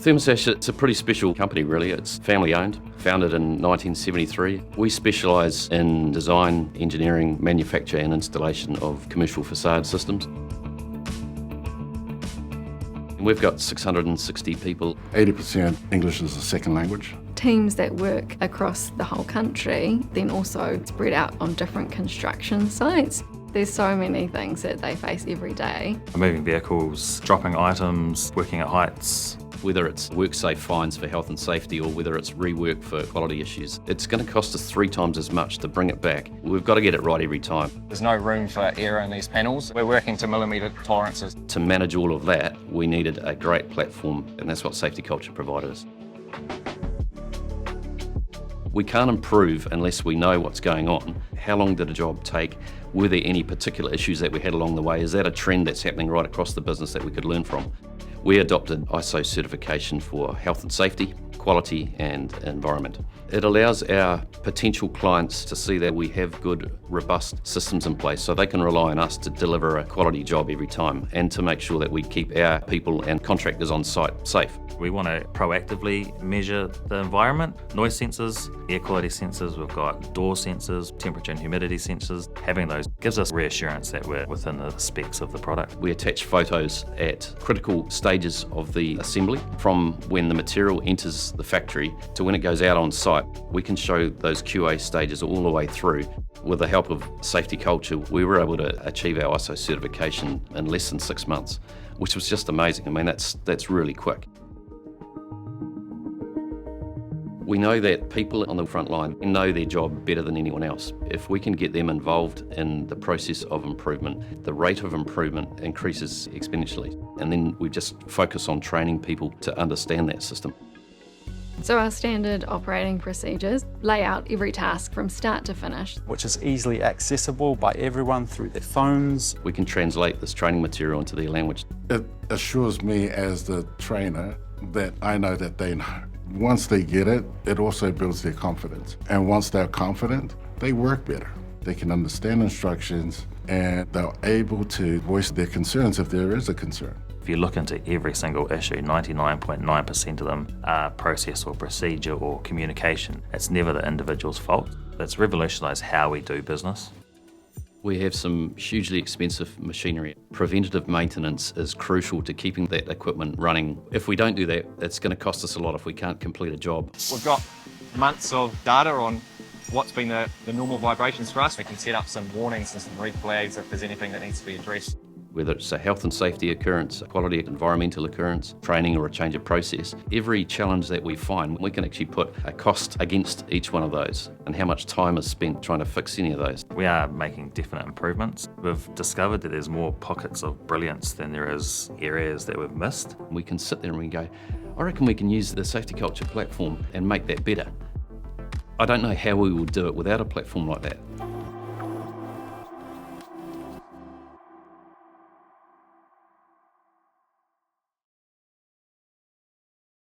Thermosash, it's a pretty special company really. It's family owned, founded in 1973. We specialise in design, engineering, manufacture and installation of commercial facade systems. We've got 660 people. 80% English is a second language. Teams that work across the whole country, then also spread out on different construction sites. There's so many things that they face every day. Moving vehicles, dropping items, working at heights. Whether it's WorkSafe fines for health and safety or whether it's rework for quality issues, it's going to cost us 3 times as much to bring it back. We've got to get it right every time. There's no room for error in these panels. We're working to millimetre tolerances. To manage all of that, we needed a great platform, and that's what SafetyCulture provided us. We can't improve unless we know what's going on. How long did a job take? Were there any particular issues that we had along the way? Is that a trend that's happening right across the business that we could learn from? We adopted ISO certification for health and safety, quality and environment. It allows our potential clients to see that we have good, robust systems in place so they can rely on us to deliver a quality job every time and to make sure that we keep our people and contractors on site safe. We want to proactively measure the environment, noise sensors, air quality sensors, we've got door sensors, temperature and humidity sensors. Having those gives us reassurance that we're within the specs of the product. We attach photos at critical stages of the assembly, from when the material enters the factory to when it goes out on site. We can show those QA stages all the way through. With the help of SafetyCulture, we were able to achieve our ISO certification in less than 6 months, which was just amazing. I mean, that's really quick. We know that people on the front line know their job better than anyone else. If we can get them involved in the process of improvement, the rate of improvement increases exponentially. And then we just focus on training people to understand that system. So our standard operating procedures lay out every task from start to finish. Which is easily accessible by everyone through their phones. We can translate this training material into their language. It assures me as the trainer that I know that they know. Once they get it, it also builds their confidence. And once they're confident, they work better. They can understand instructions and they're able to voice their concerns if there is a concern. If you look into every single issue, 99.9% of them are process or procedure or communication. It's never the individual's fault. It's revolutionised how we do business. We have some hugely expensive machinery. Preventative maintenance is crucial to keeping that equipment running. If we don't do that, it's going to cost us a lot if we can't complete a job. We've got months of data on what's been the normal vibrations for us. We can set up some warnings and some red flags if there's anything that needs to be addressed. Whether it's a health and safety occurrence, a quality environmental occurrence, training or a change of process, every challenge that we find, we can actually put a cost against each one of those and how much time is spent trying to fix any of those. We are making definite improvements. We've discovered that there's more pockets of brilliance than there is areas that we've missed. We can sit there and we go, I reckon we can use the SafetyCulture platform and make that better. I don't know how we will do it without a platform like that.